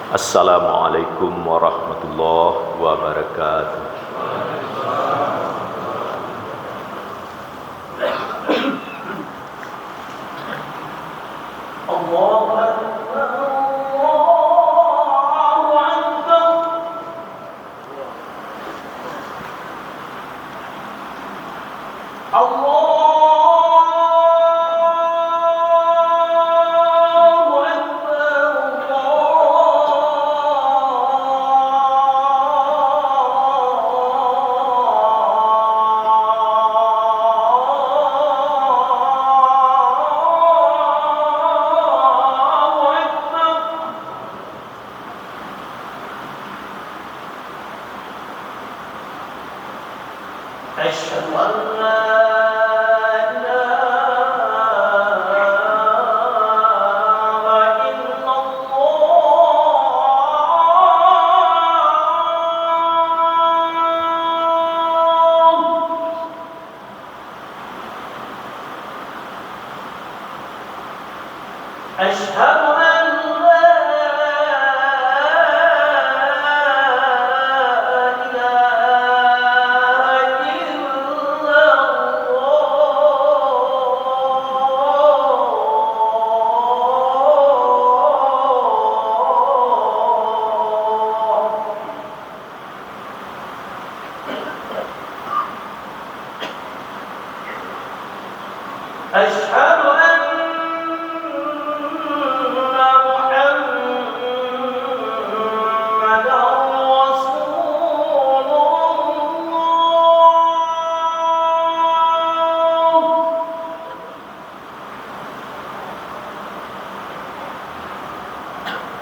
Assalamualaikum warahmatullahi wabarakatuh. Allahu Akbar, Allahu Akbar. أشهد أن لا إله إلا الله. أشهد أن لا أشهد أن محمدًا رسول الله.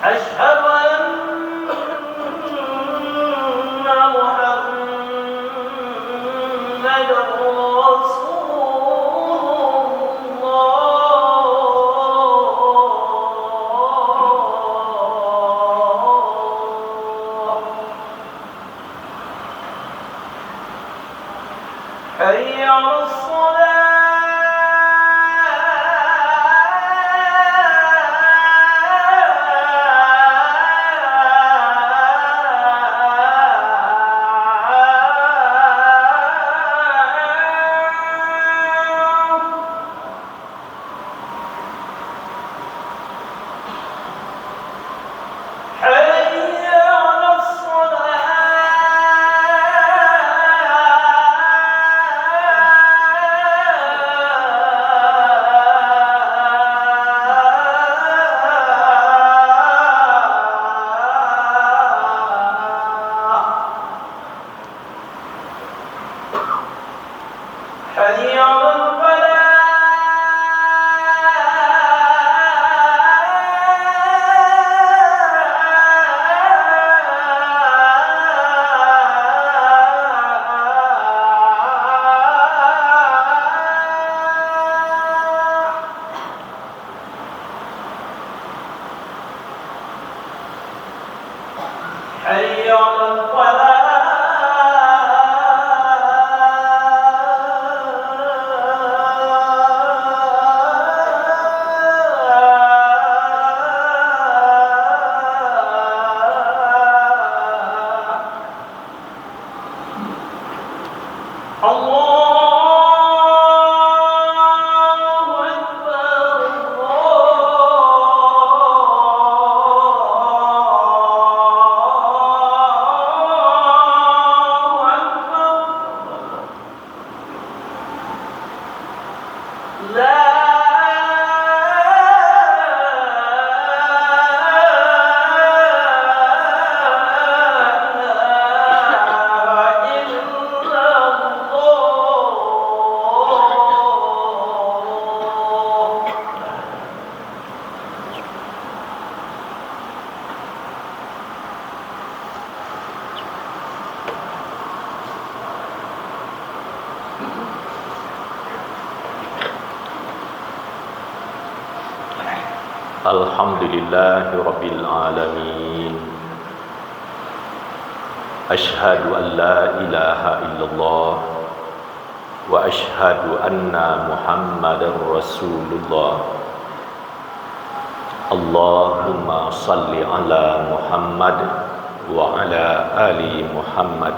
أشهد أن محمدًا حي على حي على حي على الفلاح. Alhamdulillahi Rabbil Alamin. Ashhadu an la ilaha illallah wa ashhadu anna Muhammadan Rasulullah. Allahumma salli ala Muhammad wa ala ali Muhammad.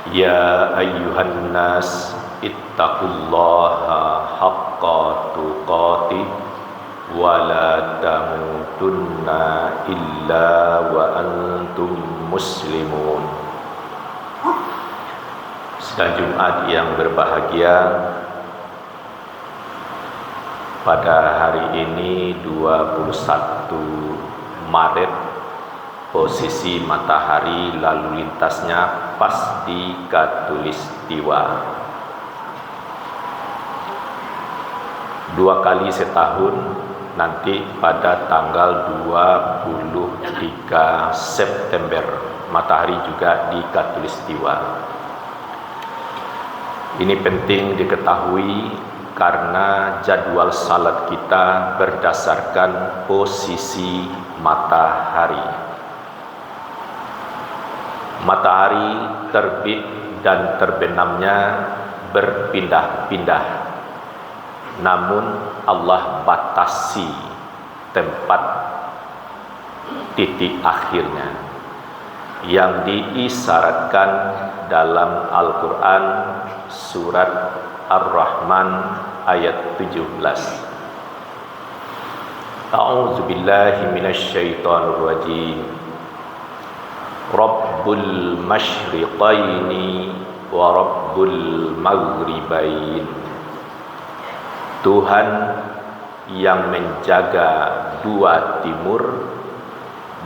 Ya ayyuhan nas ittaqullaha haqqa tuqatih wa la tamutunna illa wa antum muslimun. Sedang Jumat yang berbahagia, pada hari ini 21 Maret, posisi matahari lalu lintasnya pas di Khatulistiwa. 2 kali setahun, nanti pada tanggal 23 September matahari juga di Khatulistiwa. Ini penting diketahui karena jadwal salat kita berdasarkan posisi matahari. Matahari terbit dan terbenamnya berpindah-pindah, namun Allah batasi tempat titik akhirnya yang diisyaratkan dalam Al-Quran surat Ar-Rahman ayat 17. A'udzu billahi minasy syaithanir rajim. Rabbul masyriqaini wa rabbul maghribain. Tuhan yang menjaga 2 timur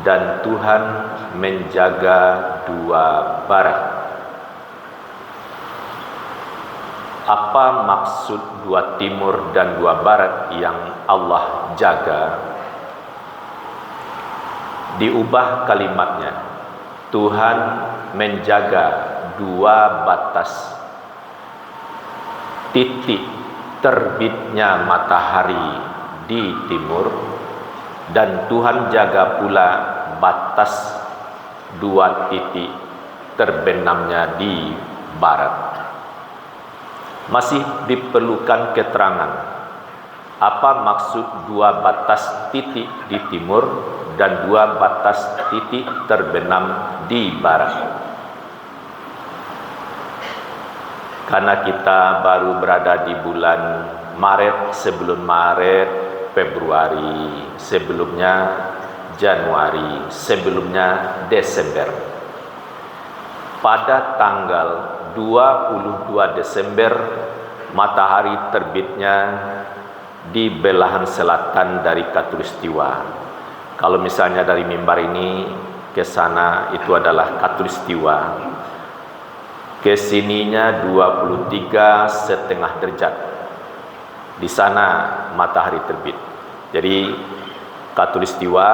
dan Tuhan menjaga 2 barat. Apa maksud 2 timur dan 2 barat yang Allah jaga? Diubah kalimatnya. Tuhan menjaga 2 batas titik terbitnya matahari di timur, dan Tuhan jaga pula batas 2 titik terbenamnya di barat. Masih diperlukan keterangan apa maksud 2 batas titik di timur dan 2 batas titik terbenam di barat. Karena kita baru berada di bulan Maret, sebelum Maret Februari, sebelumnya Januari, sebelumnya Desember. Pada tanggal 22 Desember matahari terbitnya di belahan selatan dari Khatulistiwa. Kalau misalnya dari mimbar ini ke sana itu adalah Khatulistiwa. Kesininya 23,5 derajat. Di sana matahari terbit. Jadi Khatulistiwa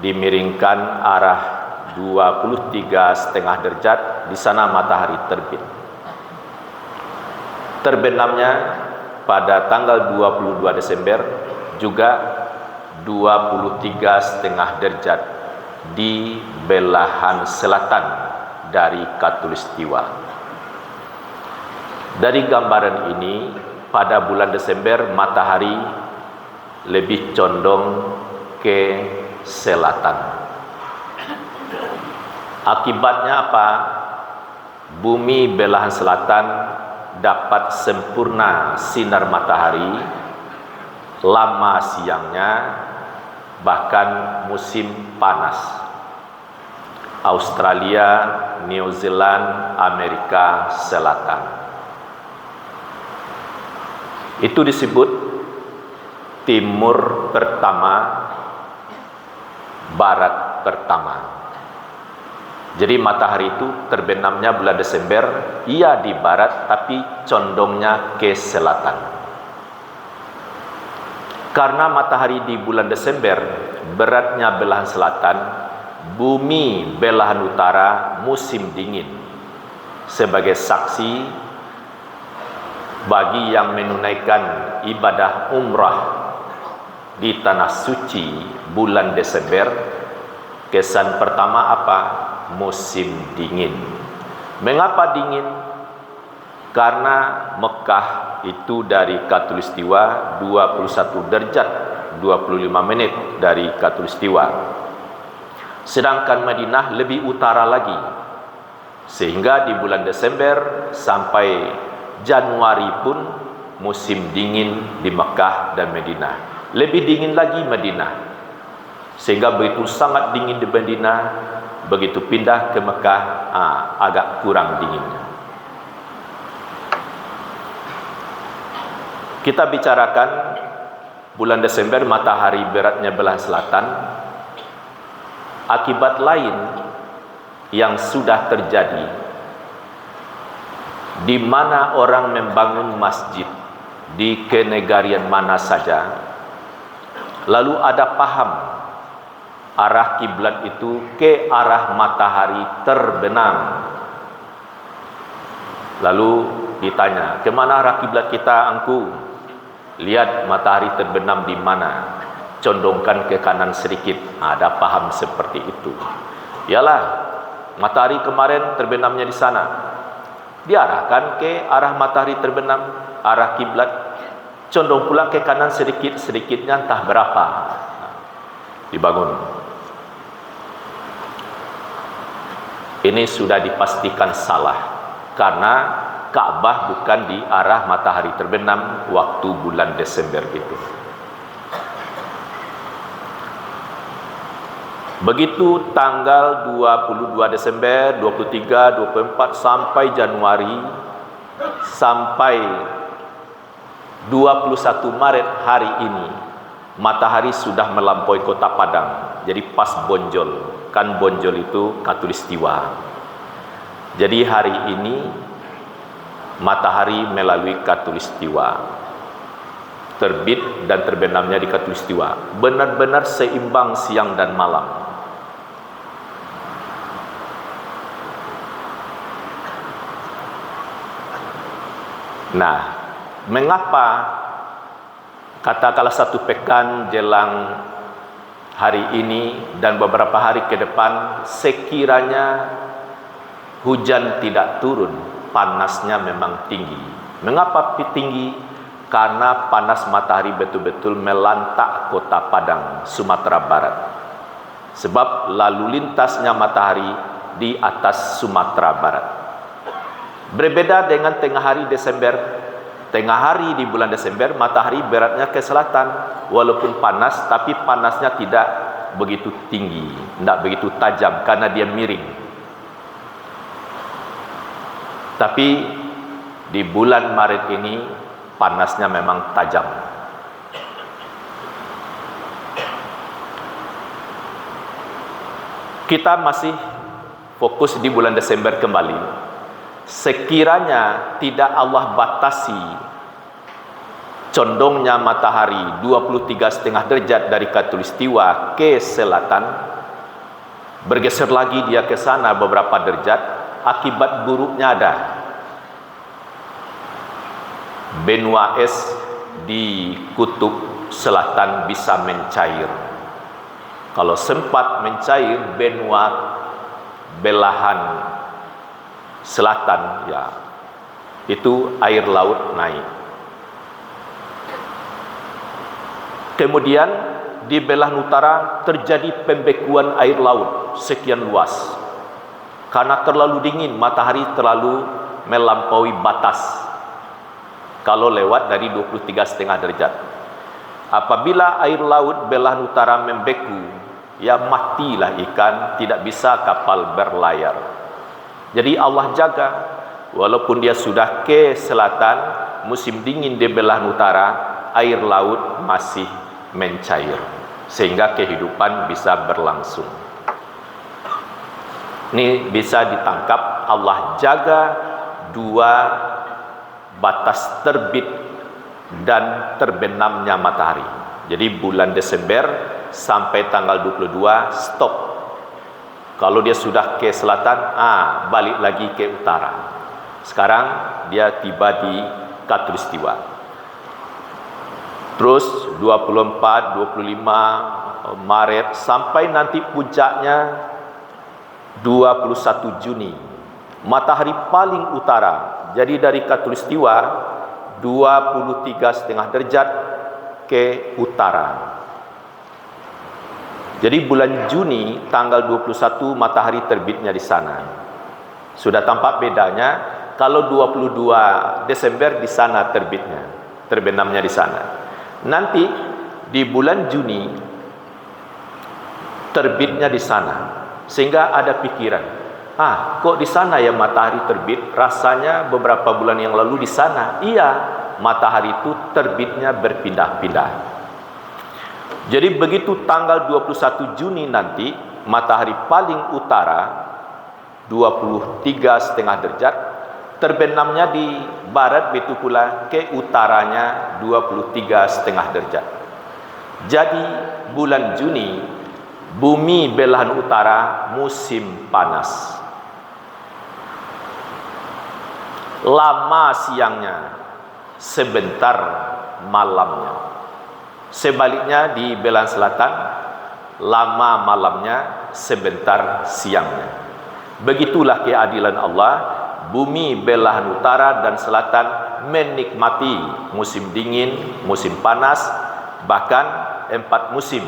dimiringkan arah 23,5 derajat, di sana matahari terbit. Terbenamnya pada tanggal 22 Desember juga 23,5 derajat di belahan selatan dari Khatulistiwa. Dari gambaran ini, pada bulan Desember matahari lebih condong ke selatan. Akibatnya apa? Bumi belahan selatan dapat sempurna sinar matahari, lama siangnya, bahkan musim panas. Australia, New Zealand, Amerika Selatan. Itu disebut timur pertama, barat pertama. Jadi matahari itu terbenamnya bulan Desember, ia di barat tapi condongnya ke selatan. Karena matahari di bulan Desember beratnya belahan selatan, bumi belahan utara musim dingin. Sebagai saksi bagi yang menunaikan ibadah umrah di tanah suci bulan Desember, kesan pertama apa? Musim dingin. Mengapa dingin? Karena Mekah itu dari Khatulistiwa 21 derajat 25 menit dari Khatulistiwa. Sedangkan Madinah lebih utara lagi. Sehingga di bulan Desember sampai Januari pun musim dingin di Mekah dan Madinah. Lebih dingin lagi Madinah. Sehingga begitu sangat dingin di Madinah, begitu pindah ke Mekah agak kurang dinginnya. Kita bicarakan bulan Desember matahari beratnya belah selatan. Akibat lain yang sudah terjadi, di mana orang membangun masjid di kenegarian mana saja, lalu ada paham arah kiblat itu ke arah matahari terbenam. Lalu ditanya, kemana arah kiblat kita angku? Lihat matahari terbenam di mana, condongkan ke kanan sedikit. Ada paham seperti itu. Yalah, matahari kemarin terbenamnya di sana, diarahkan ke arah matahari terbenam, arah kiblat, condong pula ke kanan sedikitnya entah berapa, dibangun. Ini sudah dipastikan salah, karena Ka'bah bukan di arah matahari terbenam waktu bulan Desember itu. Begitu tanggal 22 Desember, 23, 24 sampai Januari, sampai 21 Maret hari ini, matahari sudah melampaui kota Padang. Jadi pas Bonjol, kan Bonjol itu Khatulistiwa. Jadi hari ini matahari melalui Khatulistiwa, terbit dan terbenamnya di Khatulistiwa, benar-benar seimbang siang dan malam. Nah, mengapa katakanlah satu pekan jelang hari ini dan beberapa hari ke depan sekiranya hujan tidak turun, panasnya memang tinggi. Mengapa tinggi? Karena panas matahari betul-betul melantak kota Padang, Sumatera Barat. Sebab lalu lintasnya matahari di atas Sumatera Barat. Berbeda dengan tengah hari Desember. Tengah hari di bulan Desember, matahari beratnya ke selatan. Walaupun panas, tapi panasnya tidak begitu tinggi, tidak begitu tajam karena dia miring. Tapi di bulan Maret ini panasnya memang tajam. Kita masih fokus di bulan Desember kembali. Sekiranya tidak Allah batasi condongnya matahari 23,5 derajat dari Khatulistiwa ke selatan, bergeser lagi dia ke sana beberapa derajat, akibat buruknya ada benua es di kutub selatan bisa mencair. Kalau sempat mencair benua belahan selatan, ya itu air laut naik. Kemudian di belahan utara terjadi pembekuan air laut sekian luas karena terlalu dingin, matahari terlalu melampaui batas kalau lewat dari 23,5 derajat. Apabila air laut belahan utara membeku, ya matilah ikan, tidak bisa kapal berlayar. Jadi Allah jaga, walaupun dia sudah ke selatan, musim dingin di belahan utara, air laut masih mencair, sehingga kehidupan bisa berlangsung. Ini bisa ditangkap, Allah jaga dua batas terbit dan terbenamnya matahari. Jadi bulan Desember sampai tanggal 22 stop. Kalau dia sudah ke selatan, balik lagi ke utara. Sekarang dia tiba di Khatulistiwa. Terus 24, 25 Maret sampai nanti puncaknya 21 Juni. Matahari paling utara Jadi dari khatulistiwa 23,5 derajat ke utara. Jadi bulan Juni tanggal 21 matahari terbitnya di sana. Sudah tampak bedanya kalau 22 Desember di sana terbitnya, terbenamnya di sana. Nanti di bulan Juni terbitnya di sana. Sehingga ada pikiran, kok di sana ya matahari terbit? Rasanya beberapa bulan yang lalu di sana. Iya, matahari itu terbitnya berpindah-pindah. Jadi begitu tanggal 21 Juni nanti matahari paling utara 23,5 derajat, terbenamnya di barat, begitu pula ke utaranya 23,5 derajat. Jadi bulan Juni bumi belahan utara musim panas. Lama siangnya, sebentar malamnya. Sebaliknya di belahan selatan, lama malamnya, sebentar siangnya. Begitulah keadilan Allah. Bumi belahan utara dan selatan menikmati musim dingin, musim panas, bahkan 4 musim.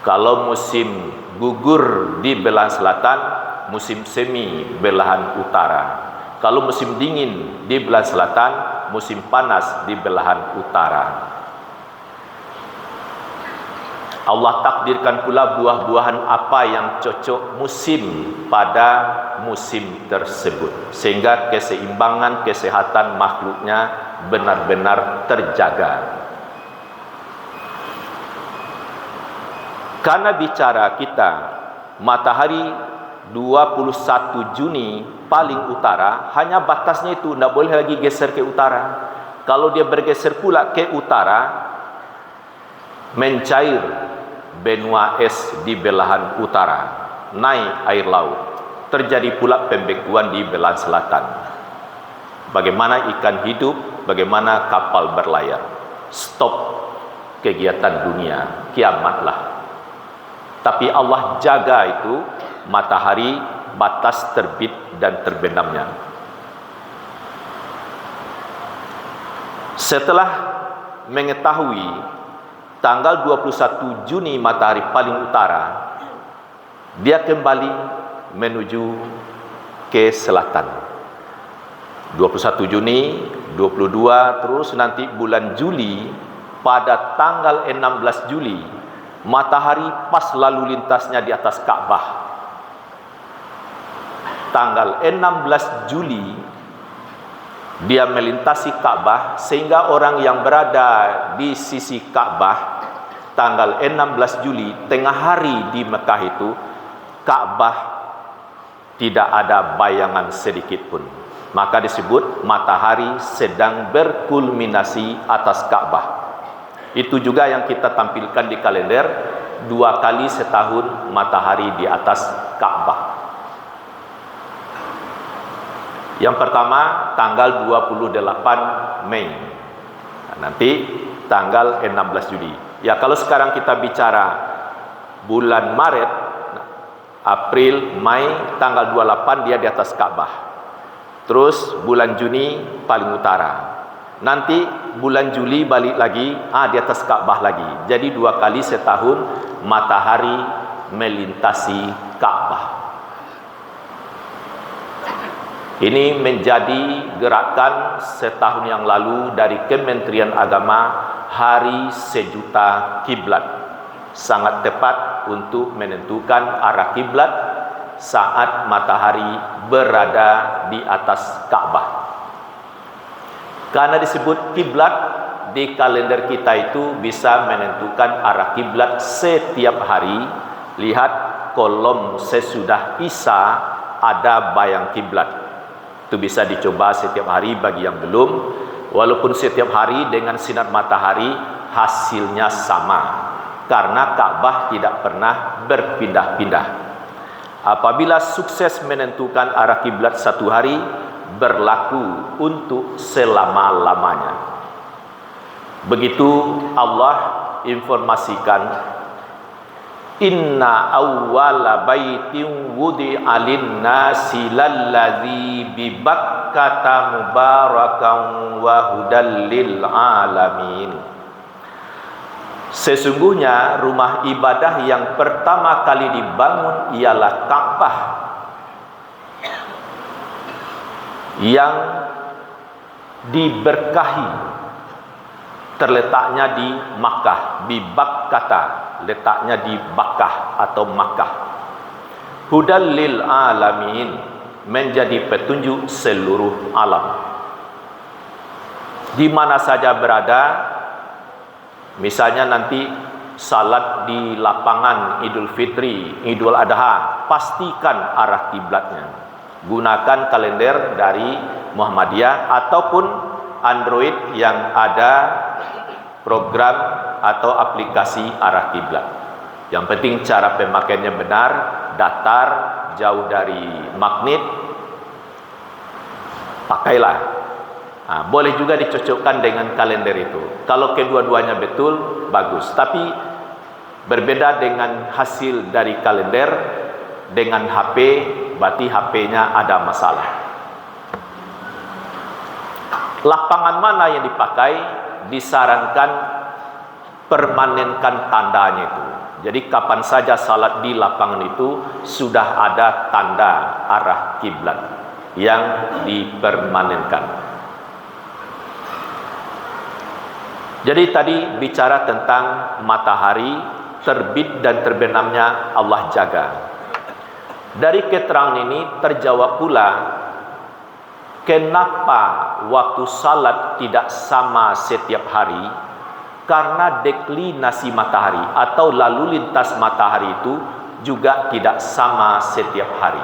Kalau musim gugur di belahan selatan, musim semi belahan utara. Kalau musim dingin di belahan selatan, musim panas di belahan utara. Allah takdirkan pula buah-buahan apa yang cocok musim pada musim tersebut, sehingga keseimbangan kesehatan makhluknya benar-benar terjaga. Karena bicara kita matahari 21 Juni paling utara, hanya batasnya itu, tidak boleh lagi geser ke utara. Kalau dia bergeser pula ke utara, mencair benua es di belahan utara, naik air laut, terjadi pula pembekuan di belahan selatan. Bagaimana ikan hidup, bagaimana kapal berlayar, stop kegiatan dunia, kiamatlah. Tapi Allah jaga itu matahari, batas terbit dan terbenamnya. Setelah mengetahui tanggal 21 Juni matahari paling utara, dia kembali menuju ke selatan. 21 Juni, 22, terus nanti bulan Juli, pada tanggal 16 Juli, matahari pas lalu lintasnya di atas Ka'bah. Tanggal 16 Juli, dia melintasi Ka'bah, sehingga orang yang berada di sisi Ka'bah tanggal 16 Juli tengah hari di Mekah itu, Ka'bah tidak ada bayangan sedikit pun. Maka disebut matahari sedang berkulminasi atas Ka'bah. Itu juga yang kita tampilkan di kalender, 2 kali setahun matahari di atas Ka'bah. Yang pertama tanggal 28 Mei, nanti tanggal 16 Juli. Ya, kalau sekarang kita bicara bulan Maret, April, Mei, tanggal 28 dia di atas Ka'bah. Terus bulan Juni paling utara. Nanti bulan Juli balik lagi, di atas Ka'bah lagi. Jadi 2 kali setahun matahari melintasi Ka'bah. Ini menjadi gerakan setahun yang lalu dari Kementerian Agama, Hari Sejuta Kiblat. Sangat tepat untuk menentukan arah kiblat saat matahari berada di atas Ka'bah. Karena disebut kiblat, di kalender kita itu bisa menentukan arah kiblat setiap hari. Lihat kolom sesudah Isya ada bayang kiblat. Itu bisa dicoba setiap hari bagi yang belum. Walaupun setiap hari dengan sinar matahari hasilnya sama, karena Ka'bah tidak pernah berpindah-pindah. Apabila sukses menentukan arah kiblat satu hari, berlaku untuk selama-lamanya. Begitu Allah informasikan Inna awwala baitin wudi'a lin-nasi lalladzi bi Bakkata mubarakan wa hudal lil alamin. Sesungguhnya rumah ibadah yang pertama kali dibangun ialah Ka'bah yang diberkahi, terletaknya di Makkah, di Bakkata, letaknya di Bakkah atau Makkah. Hudal lil alamin, menjadi petunjuk seluruh alam. Di mana saja berada, misalnya nanti salat di lapangan Idul Fitri, Idul Adha, pastikan arah kiblatnya. Gunakan kalender dari Muhammadiyah ataupun Android yang ada program atau aplikasi arah kiblat. Yang penting cara pemakaiannya benar, datar, jauh dari magnet, pakailah. Boleh juga dicocokkan dengan kalender itu. Kalau kedua-duanya betul, bagus. Tapi berbeda dengan hasil dari kalender dengan HP, berarti HP-nya ada masalah. Lapangan mana yang dipakai, disarankan permanenkan tandanya itu. Jadi kapan saja salat di lapangan itu sudah ada tanda arah kiblat yang dipermanenkan. Jadi tadi bicara tentang matahari terbit dan terbenamnya Allah jaga. Dari keterangan ini terjawab pula kenapa waktu salat tidak sama setiap hari. Karena deklinasi matahari atau lalu lintas matahari itu juga tidak sama setiap hari.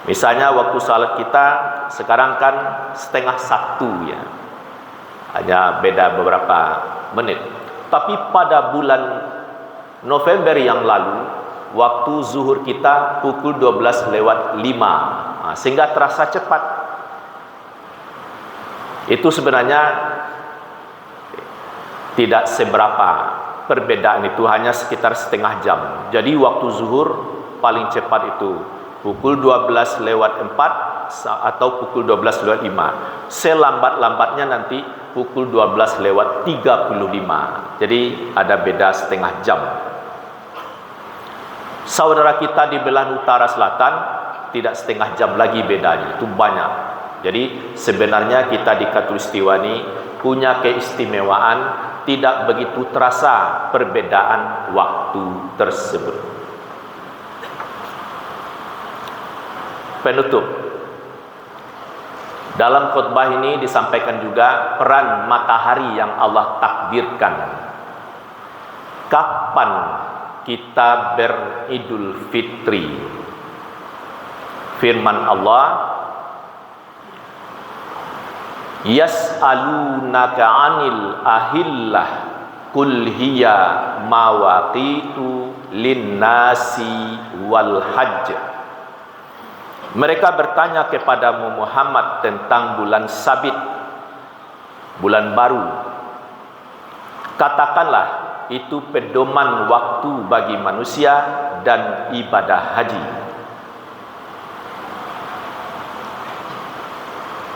Misalnya waktu salat kita sekarang kan 12:30 ya, hanya beda beberapa menit. Tapi pada bulan November yang lalu, waktu zuhur kita pukul 12:05, sehingga terasa cepat. Itu sebenarnya tidak seberapa perbedaan, itu hanya sekitar setengah jam. Jadi waktu zuhur paling cepat itu pukul 12:04 atau pukul 12:05. Selambat-lambatnya nanti pukul 12:35. Jadi ada beda setengah jam. Saudara kita di belahan utara selatan tidak setengah jam lagi bedanya, itu banyak. Jadi sebenarnya kita di Khatulistiwa ini punya keistimewaan, tidak begitu terasa perbedaan waktu tersebut. Penutup. Dalam khutbah ini disampaikan juga peran matahari yang Allah takdirkan. Kapan kita beridul fitri? Firman Allah, yas'alunaka 'anil ahillah qul hiya mawaqitu linnasi wal hajj. Mereka bertanya kepadamu Muhammad tentang bulan sabit, bulan baru. Katakanlah itu pedoman waktu bagi manusia dan ibadah haji.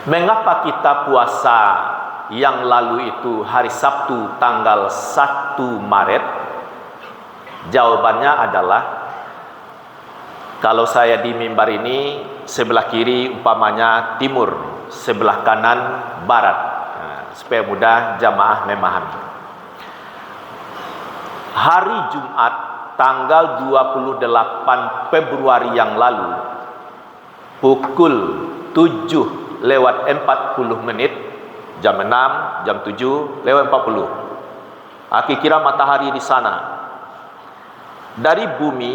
Mengapa kita puasa yang lalu itu hari Sabtu tanggal 1 Maret? Jawabannya adalah, kalau saya di mimbar ini, sebelah kiri umpamanya timur, sebelah kanan barat, supaya mudah jamaah memahami. Hari Jumat tanggal 28 Februari yang lalu pukul 7:40, jam 6, jam 7:40. Kira matahari di sana. Dari bumi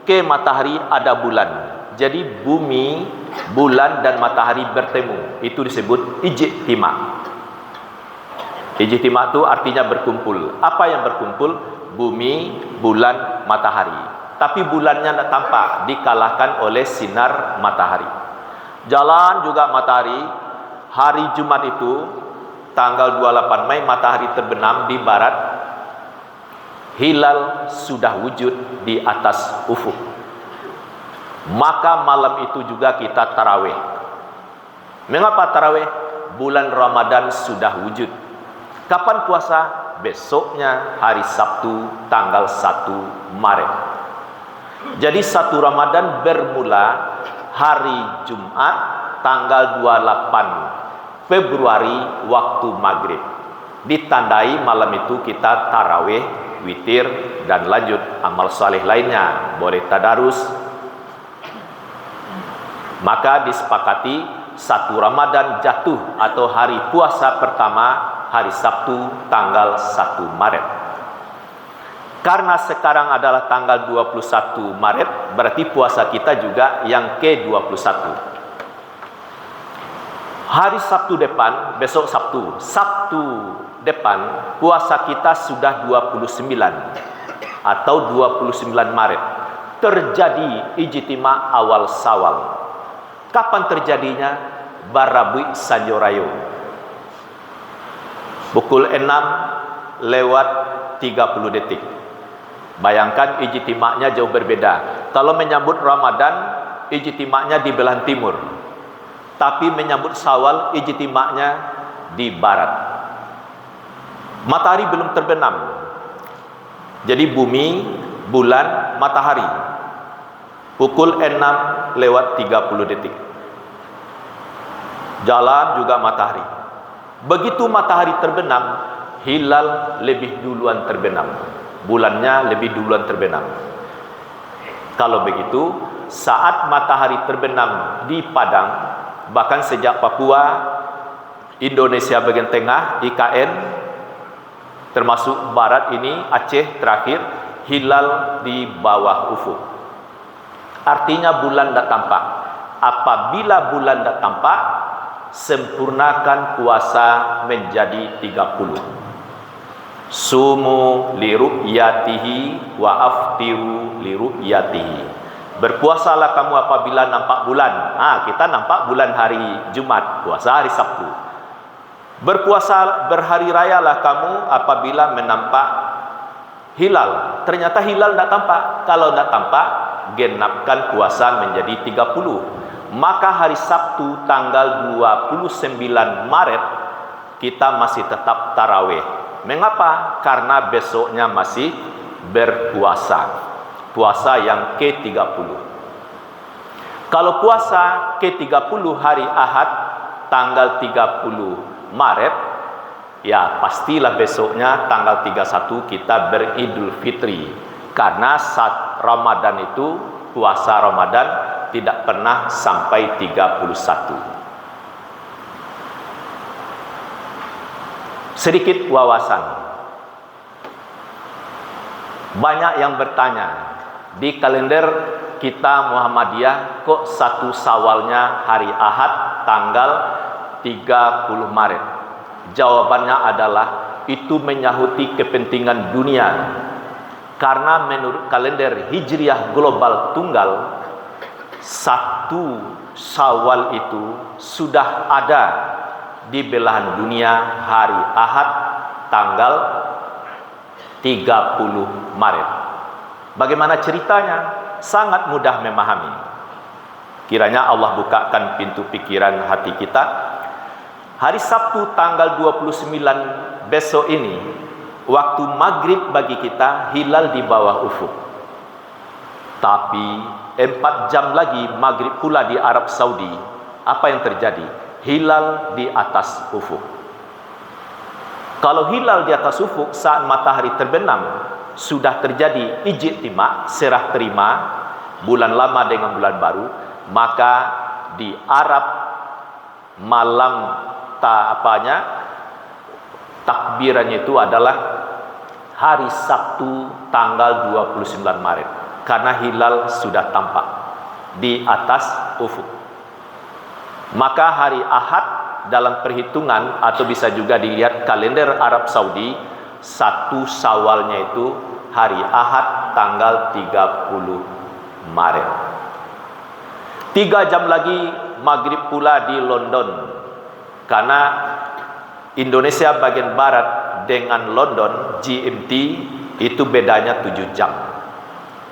ke matahari ada bulan. Jadi bumi, bulan dan matahari bertemu. Itu disebut ijtima'. Ijtima' itu artinya berkumpul. Apa yang berkumpul? Bumi, bulan, matahari. Tapi bulannya tidak tampak, dikalahkan oleh sinar matahari. Jalan juga matahari. Hari Jumat itu tanggal 28 Mei matahari terbenam di barat. hilal sudah wujud di atas ufuk. Maka malam itu juga kita tarawih. Mengapa tarawih? Bulan Ramadan sudah wujud. Kapan puasa? Besoknya hari Sabtu tanggal 1 Maret. Jadi 1 Ramadan bermula hari Jumat tanggal 28 Februari waktu maghrib. Ditandai malam itu kita tarawih, witir, dan lanjut amal saleh lainnya. Boleh tadarus. Maka disepakati 1 Ramadan jatuh atau hari puasa pertama hari Sabtu tanggal 1 Maret. Karena sekarang adalah tanggal 21 Maret, berarti puasa kita juga yang ke-21. Hari Sabtu depan, besok Sabtu depan, puasa kita sudah 29 atau 29 Maret. Terjadi ijtima awal Sawal. Kapan terjadinya? Barabui Sanjorayo. Pukul 6 lewat 30 detik. Bayangkan ijtima'nya jauh berbeda. Kalau menyambut Ramadan, ijtima'nya di belahan timur. Tapi menyambut Syawal, ijtima'nya di barat. Matahari belum terbenam. Jadi bumi, bulan, matahari. Pukul 6 lewat 30 detik. Jalan juga matahari. Begitu matahari terbenam, hilal lebih duluan terbenam. Bulannya lebih duluan terbenam. Kalau begitu, saat matahari terbenam di Padang, bahkan sejak Papua, Indonesia bagian tengah, IKN, termasuk barat ini, Aceh terakhir, hilal di bawah ufuk. Artinya bulan tidak tampak. Apabila bulan tidak tampak, sempurnakan puasa menjadi 30. Sumu liru'yatihi wa aftiru liru'yatihi. Berpuasalah kamu apabila nampak bulan. Kita nampak bulan hari Jumat, puasa hari Sabtu. Berpuasa berhari rayalah kamu apabila menampak hilal. Ternyata hilal tidak tampak. Kalau tidak tampak, genapkan puasa menjadi 30. Maka hari Sabtu tanggal 29 Maret kita masih tetap tarawih. Mengapa? Karena besoknya masih berpuasa. Puasa yang ke-30. Kalau puasa ke-30 hari Ahad tanggal 30 Maret, ya pastilah besoknya tanggal 31 kita beridul fitri. Karena saat Ramadan itu, puasa Ramadan tidak pernah sampai 31. Sedikit wawasan. Banyak yang bertanya, di kalender kita Muhammadiyah kok 1 Syawalnya hari Ahad tanggal 30 Maret. Jawabannya adalah itu menyahuti kepentingan dunia. Karena menurut kalender Hijriah global tunggal, 1 Syawal itu sudah ada di belahan dunia hari Ahad tanggal 30 Maret. Bagaimana ceritanya? Sangat mudah memahami. Kiranya Allah bukakan pintu pikiran hati kita. Hari Sabtu tanggal 29 besok ini, waktu maghrib bagi kita, hilal di bawah ufuk. Tapi 4 jam lagi maghrib pula di Arab Saudi. Apa yang terjadi? Hilal di atas ufuk. Kalau hilal di atas ufuk saat matahari terbenam, sudah terjadi ijtima, serah terima bulan lama dengan bulan baru, maka di Arab malam takbirannya itu adalah hari Sabtu tanggal 29 Maret. Karena hilal sudah tampak di atas ufuk. Maka hari Ahad dalam perhitungan atau bisa juga dilihat kalender Arab Saudi, 1 Syawalnya itu hari Ahad tanggal 30 Maret. 3 jam lagi maghrib pula di London. Karena Indonesia bagian barat dengan London GMT itu bedanya 7 jam.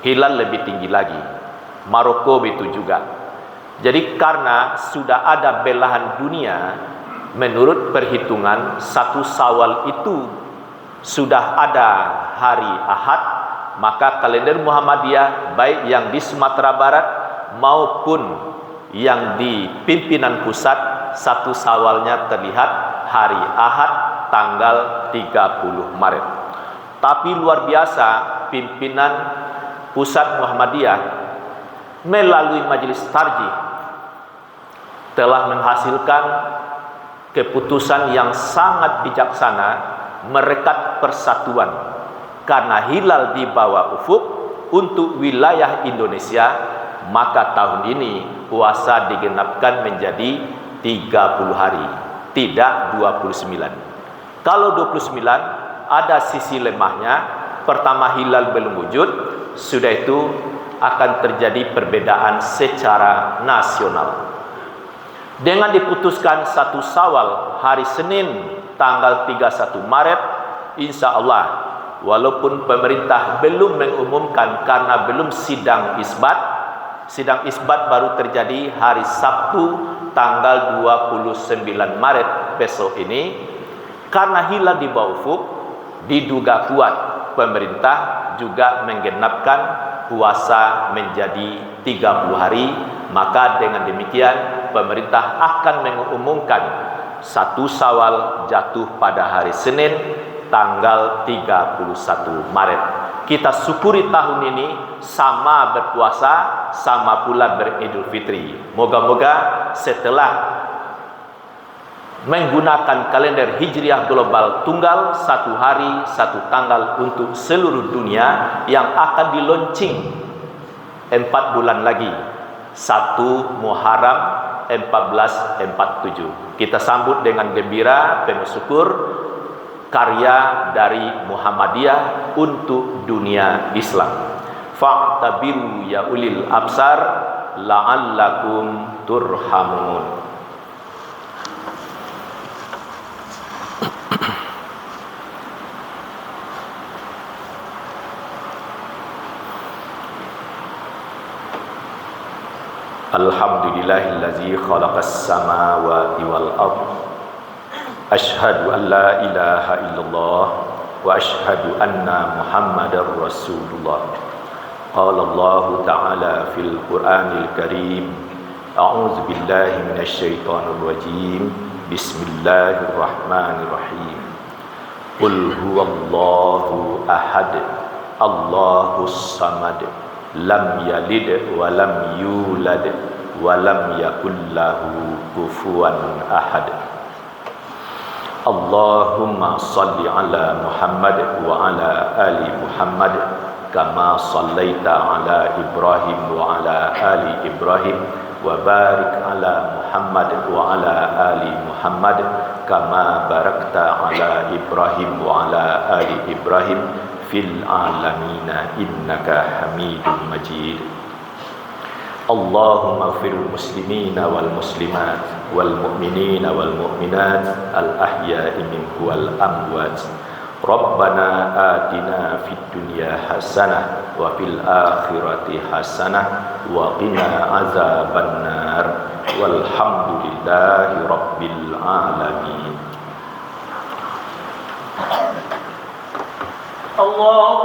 Hilal lebih tinggi lagi. Maroko itu juga. Jadi karena sudah ada belahan dunia, menurut perhitungan 1 Syawal itu sudah ada hari Ahad, maka kalender Muhammadiyah baik yang di Sumatera Barat maupun yang di pimpinan pusat 1 Syawalnya terlihat hari Ahad tanggal 30 Maret. Tapi luar biasa, pimpinan pusat Muhammadiyah melalui majelis tarjih telah menghasilkan keputusan yang sangat bijaksana merekat persatuan, karena hilal di bawah ufuk untuk wilayah Indonesia, maka tahun ini puasa digenapkan menjadi 30 hari, tidak 29. Kalau 29 ada sisi lemahnya. Pertama, hilal belum wujud, sudah itu akan terjadi perbedaan secara nasional. Dengan diputuskan 1 Syawal hari Senin tanggal 31 Maret, insya Allah, walaupun pemerintah belum mengumumkan karena belum sidang isbat baru terjadi hari Sabtu tanggal 29 Maret besok ini. Karena hilal di bawah ufuk, diduga kuat pemerintah juga menggenapkan puasa menjadi 30 hari. Maka dengan demikian pemerintah akan mengumumkan 1 Syawal jatuh pada hari Senin tanggal 31 Maret. Kita syukuri tahun ini sama berpuasa, sama pula beridul fitri. Moga-moga setelah menggunakan kalender Hijriah global tunggal, 1 hari 1 tanggal untuk seluruh dunia yang akan dilaunching 4 bulan lagi, 1 Muharram 1447. Kita sambut dengan gembira, penuh syukur karya dari Muhammadiyah untuk dunia Islam. Fa'tabiru ya ulil absar la'allakum turhamun. Alhamdulillahillazi khalaqas samawati wal ard. Ashhadu an la ilaha illallah wa ashhadu anna Muhammadar Rasulullah. Qala Allah Ta'ala fil Qur'anil Karim. A'udzu billahi minasy syaithanir rajim. Bismillahirrahmanirrahim. Qul huwallahu ahad. Allahus samad. Lam yalid wa lam yulad wa lam yakul lahu kufuwan ahad. Allahumma salli ala Muhammad wa ala ali Muhammad kama sallaita ala Ibrahim wa ala ali Ibrahim wa barik ala Muhammad wa ala ali Muhammad kama barakta ala Ibrahim wa ala ali Ibrahim fil alamina innaka hamidun majid. Allahumma fil muslimina wal muslimat wal mu'minina wal mu'minat al ahya'i minhu wal amwat. Rabbana atina fid dunya hasanah wa fil akhirati hasanah wa qina azabannar. Walhamdulillahi rabbil alamin. Allah